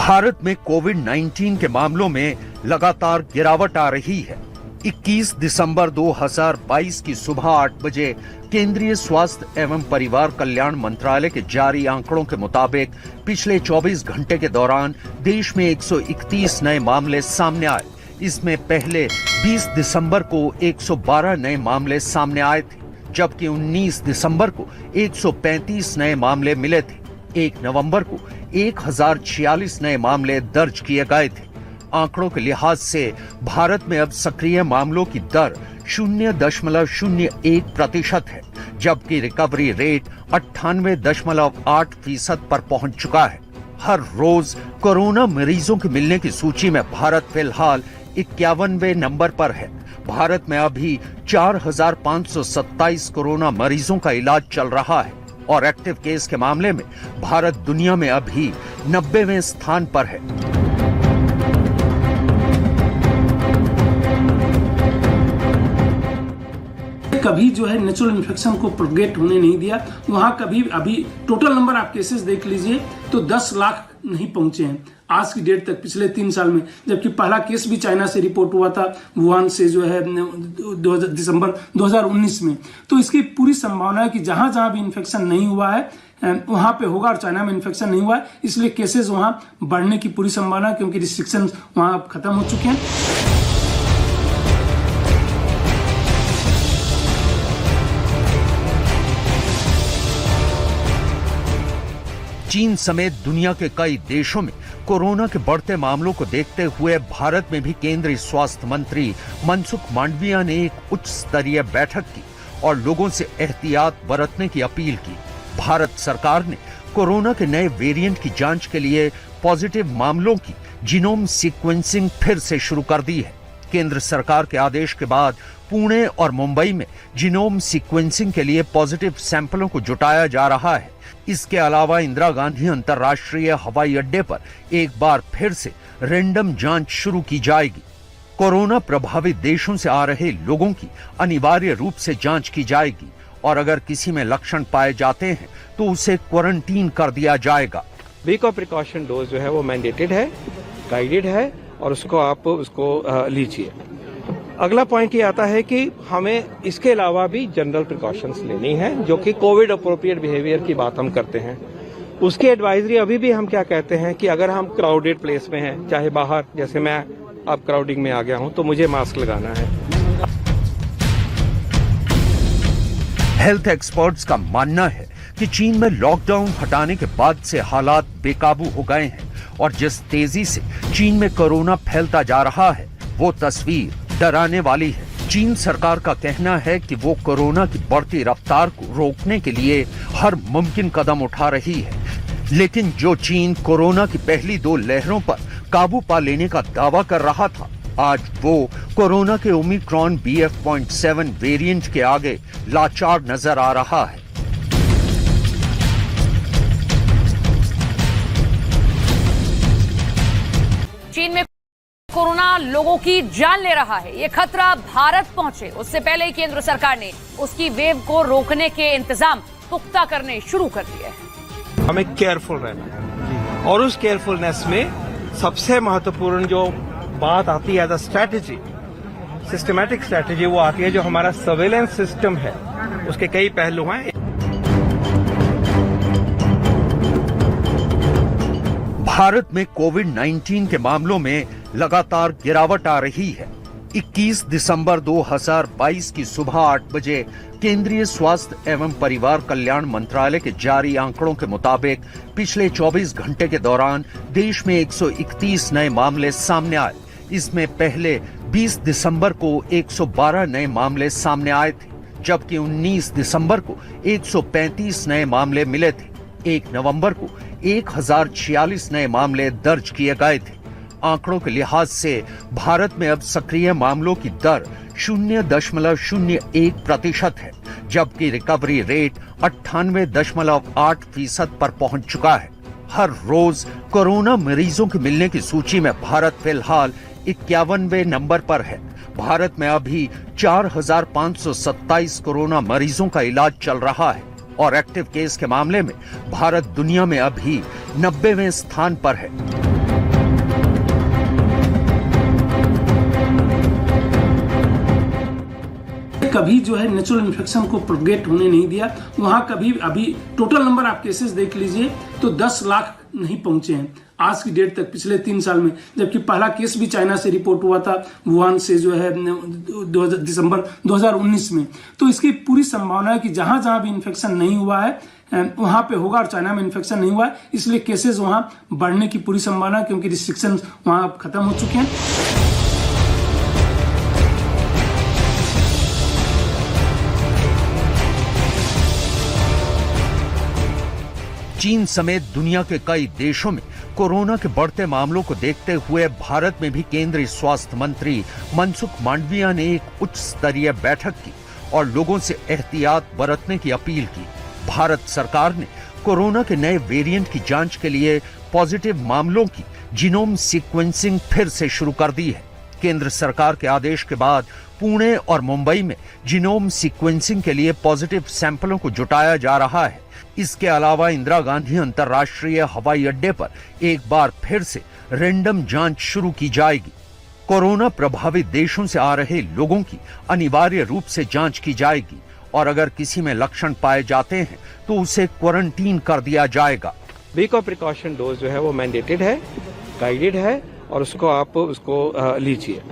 भारत में कोविड-19 के मामलों में लगातार गिरावट आ रही है। 21 दिसंबर 2022 की सुबह 8 बजे केंद्रीय स्वास्थ्य एवं परिवार कल्याण मंत्रालय के जारी आंकड़ों के मुताबिक पिछले 24 घंटे के दौरान देश में 131 नए मामले सामने आए। इसमें पहले 20 दिसंबर को 112 नए मामले सामने आए थे, जबकि 19 दिसंबर को 135 नए मामले मिले थे। 1 नवंबर को 1046 नए मामले दर्ज किए गए थे। आंकड़ों के लिहाज से भारत में अब सक्रिय मामलों की दर 0.01% है, जबकि रिकवरी रेट 98.8% पर पहुंच चुका है। हर रोज कोरोना मरीजों के मिलने की सूची में भारत फिलहाल 51वें नंबर पर है। भारत में अभी 4,527 कोरोना मरीजों का इलाज चल रहा है और एक्टिव केस के मामले में भारत दुनिया में अभी 90वें स्थान पर है। कभी जो है नेचुरल इन्फेक्शन को प्रोपगेट होने नहीं दिया। वहां कभी अभी टोटल नंबर आप केसेस देख लीजिए तो 10 लाख नहीं पहुंचे हैं आज की डेट तक पिछले 3 साल में, जबकि पहला केस भी चाइना से रिपोर्ट हुआ था, वुहान से, जो है दिसंबर 2019 में। तो इसकी पूरी संभावना है कि जहां जहां भी इन्फेक्शन नहीं हुआ है वहां पे होगा, और चाइना में इन्फेक्शन नहीं हुआ है, इसलिए केसेस वहां बढ़ने की पूरी संभावना है, क्योंकि रिस्ट्रिक्शन वहां अब खत्म हो चुके हैं। चीन समेत दुनिया के कई देशों में कोरोना के बढ़ते मामलों को देखते हुए भारत में भी केंद्रीय स्वास्थ्य मंत्री मनसुख मांडविया ने एक उच्च स्तरीय बैठक की और लोगों से एहतियात बरतने की अपील की। भारत सरकार ने कोरोना के नए वेरिएंट की जांच के लिए पॉजिटिव मामलों की जीनोम सीक्वेंसिंग फिर से शुरू कर दी है। केंद्र सरकार के आदेश के बाद पुणे और मुंबई में जीनोम सीक्वेंसिंग के लिए पॉजिटिव सैंपलों को जुटाया जा रहा है। इसके अलावा इंदिरा गांधी अंतर्राष्ट्रीय हवाई अड्डे पर एक बार फिर से रैंडम जांच शुरू की जाएगी। कोरोना प्रभावित देशों से आ रहे लोगों की अनिवार्य रूप से जांच की जाएगी और अगर किसी में लक्षण पाए जाते हैं तो उसे क्वारंटीन कर दिया जाएगा। वीक ऑफ प्रिकॉशन डोज जो है वो मैंडेटेड है, गाइडेड है, और उसको आप लीजिए। अगला पॉइंट ये आता है कि हमें इसके अलावा भी जनरल प्रिकॉशंस लेनी है, जो कि कोविड अप्रोप्रिएट बिहेवियर की बात हम करते हैं। उसकी एडवाइजरी अभी भी हम क्या कहते हैं कि अगर हम क्राउडेड प्लेस में हैं, चाहे बाहर, जैसे मैं अब क्राउडिंग में आ गया हूं, तो मुझे मास्क लगाना है। हेल्थ एक्सपर्ट्स का मानना है कि चीन में लॉकडाउन हटाने के बाद से हालात बेकाबू हो गए हैं और जिस तेजी से चीन में कोरोना फैलता जा रहा है वो तस्वीर डराने वाली है। चीन सरकार का कहना है कि वो कोरोना की बढ़ती रफ्तार को रोकने के लिए हर मुमकिन कदम उठा रही है, लेकिन जो चीन कोरोना की पहली 2 लहरों पर काबू पा लेने का दावा कर रहा था, आज वो कोरोना के ओमिक्रॉन BF.7 वेरिएंट के आगे लाचार नजर आ रहा है। चीन में कोरोना लोगों की जान ले रहा है। ये खतरा भारत पहुंचे उससे पहले ही केंद्र सरकार ने उसकी वेव को रोकने के इंतजाम पुख्ता करने शुरू कर दिए हैं। हमें केयरफुल रहना है, और उस केयरफुलनेस में सबसे महत्वपूर्ण जो बात आती है, द स्ट्रैटेजी, सिस्टमैटिक स्ट्रैटेजी, वो आती है जो हमारा सर्वेलेंस सिस्टम है, उसके कई पहलू हैं। भारत में कोविड-19 के मामलों में लगातार गिरावट आ रही है। 21 दिसंबर 2022 की सुबह 8 बजे केंद्रीय स्वास्थ्य एवं परिवार कल्याण मंत्रालय के जारी आंकड़ों के मुताबिक पिछले 24 घंटे के दौरान देश में 131 नए मामले सामने आए। इसमें पहले 20 दिसंबर को 112 नए मामले सामने आए थे, जबकि 19 दिसंबर को 135 नए मामले मिले थे। 1 नवंबर को 1046 नए मामले दर्ज किए गए थे। आंकड़ों के लिहाज से भारत में अब सक्रिय मामलों की दर 0.01% है, जबकि रिकवरी रेट 98.8% पर पहुंच चुका है। हर रोज कोरोना मरीजों के मिलने की सूची में भारत फिलहाल 51वें नंबर पर है। भारत में अभी 4,527 कोरोना मरीजों का इलाज चल रहा है और एक्टिव केस के मामले में भारत दुनिया में अभी 90वें स्थान पर है। कभी जो है नेचुरल इन्फेक्शन को प्रोपगेट होने नहीं दिया। वहां कभी अभी टोटल नंबर आप केसेस देख लीजिए तो 10 लाख नहीं पहुंचे हैं आज की डेट तक पिछले 3 साल में, जबकि पहला केस भी चाइना से रिपोर्ट हुआ था, वुहान से जो है दिसंबर 2019 में। तो इसकी पूरी संभावना है कि जहां जहां भी इन्फेक्शन नहीं हुआ है वहां पे होगा, और चाइना में इन्फेक्शन नहीं हुआ है, इसलिए केसेस वहां बढ़ने की पूरी संभावना है, क्योंकि रिस्ट्रिक्शन वहां खत्म हो चुके हैं। चीन समेत दुनिया के कई देशों में कोरोना के बढ़ते मामलों को देखते हुए भारत में भी केंद्रीय स्वास्थ्य मंत्री मनसुख मांडविया ने एक उच्च स्तरीय बैठक की और लोगों से एहतियात बरतने की अपील की। भारत सरकार ने कोरोना के नए वेरिएंट की जांच के लिए पॉजिटिव मामलों की जीनोम सीक्वेंसिंग फिर से शुरू कर दी है। केंद्र सरकार के आदेश के बाद पुणे और मुंबई में जीनोम सीक्वेंसिंग के लिए पॉजिटिव सैंपलों को जुटाया जा रहा है। इसके अलावा इंदिरा गांधी अंतर्राष्ट्रीय हवाई अड्डे पर एक बार फिर से रैंडम जांच शुरू की जाएगी। कोरोना प्रभावित देशों से आ रहे लोगों की अनिवार्य रूप से जांच की जाएगी और अगर किसी में लक्षण पाए जाते हैं तो उसे क्वारंटीन कर दिया जाएगा। वीक ऑफ प्रिकॉशन डोज जो है वो मैंडेटेड है, गाइडेड है और उसको आप लीजिए।